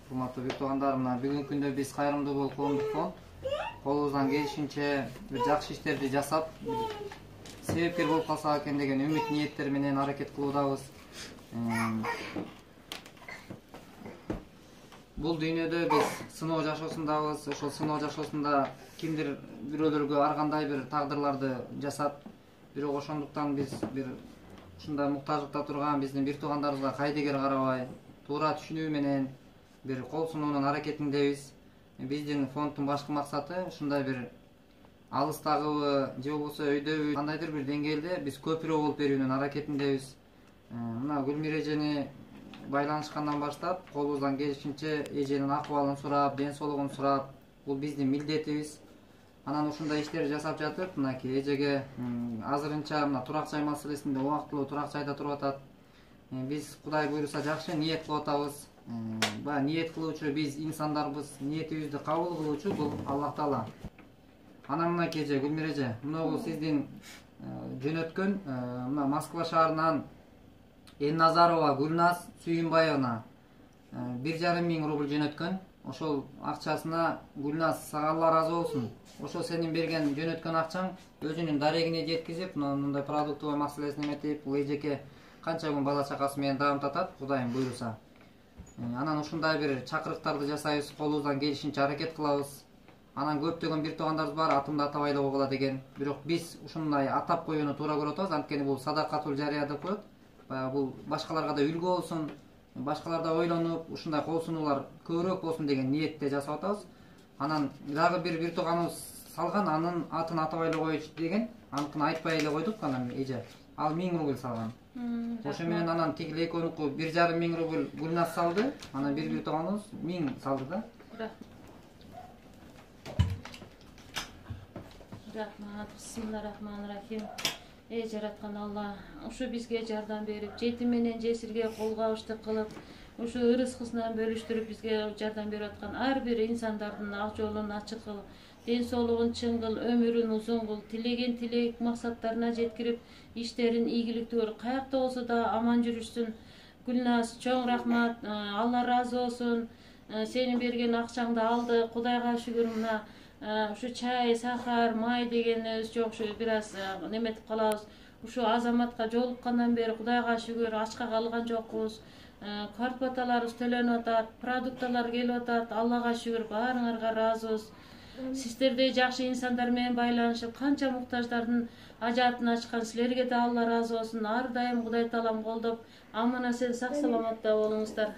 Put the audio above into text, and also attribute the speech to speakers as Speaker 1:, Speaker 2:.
Speaker 1: урматтуу бир туугандар, мына бүгүнкү күндө биз Кайрымдуу Бол коомдук фонд колубуздан келишинче бир жакшы иштерди жасап, себепкер болуп калсак экен деген үмүт ниеттер менен аракет кылуудабыз. Бул дүйнөдө биз сыноо жашоосундабыз. Ошол сыноо жашоосунда кимдир бирөөлөргө ар кандай бир тагдырларды жасап, бирок ошондуктан биз бир ушундай муктаждыкта турган биздин бир туугандарыбызга кайдыгер карабай, туура түшүнүү менен бир кол сунуунун аракетиндебиз. Биздин фонддун башкы максаты ушундай бир алыстагыбы же болбосо өйдөбү кандайдыр бир деңгээлде биз көпүрө болуп берүүнүн аракетиндебиз. Мына Гүлмира эжени байланышкандан баштап колубуздан келишинче эженин акыбалын сурап, ден соолугун сурап, бул биздин милдетибиз. Анан ушундай иштерди жасап жатып, мынакей эжеге азырынча мына турак жай маселесинде убактылуу турак жайда туруп атат. Биз Кудай буйруса жакшы ниет кылып атабыз. Баягы ниет кылуучу биз инсандарбыз, ниетибизди кабыл кылуучу бул Аллах Таала. Анан мынакей эже, Гүлмира эже, мына бул сиздин жөнөткөн мына Москва шаарынан Энназарова Гүлназ Сүйүнбаевна 1,5 миң рубль жөнөткөн. Ошол акчасына Гүлназ сага Алла разы болсун. Ошол сенин берген жөнөткөн акчаң өзүнүн дарегине жеткизип, мындай продуктовый маселесин эметип, бул эжеке канча күн бала чакасы менен даам татат, Кудайым буйруса. Анан ушундай бир чакырыктарды жасайбыз, колубуздан келишинче аракет кылабыз. Анан көптөгөн бир туугандарыбыз бар, атымды атабай эле койгула деген. Бирок биз ушундай атап коюуну туура көрүп атабыз, анткени бул садакатул жария деп коет. Баягы бул башкаларга да үлгү болсун, башкалар да ойлонуп, ушундай кол сунуулар көбүрөөк болсун деген ниетте жасап атабыз. Анан дагы бир тууганыбыз салган, анын атын атабай эле коечу деген, аныкын айтпай эле койдук. Анан эже ал 1000 рубль салган. Ошо менен анан тигил экөөнүкү 1,5 миң рубль Гүлназ салды. Анан бир тууганыбыз 1000 салды да.
Speaker 2: Рахмат, бисмиллахиррахманиррахим. Эй жараткан Алла, ушу бизге жардам берип, жетим менен жесирге кол кабыштык кылып, ушу ырыскысынан бөлүштүрүп бизге жардам берип аткан ар бир инсандардын ак жолун ачык кыл, ден соолугун чың кыл, өмүрүн узун кыл, тилеген тилек максаттарына жеткирип, иштерин ийгиликтүү кыл, каякта болсо да аман жүрүшсүн. Гүлназ, чоң рахмат, Алла разы болсун. Сенин берген акчаңды алды, Кудайга шүгүр. Мына ушу чай, сахар, май дегенибиз жок, ушу бир аз неметип калабыз. Ушу азаматка жолуккандан бери Кудайга шүгүр ачка калган жокпуз. Квартплаталарыбыз төлөнүп атат, продукталар келип атат. Аллага шүгүр, баарыңарга ыраазыбыз. Сиздердей жакшы инсандар менен байланышып, канча муктаждардын ажатын ачкан силерге да Алла разы болсун. Ар дайым Кудай Таалам колдоп, аман эсен сак саламатта болуңуздар.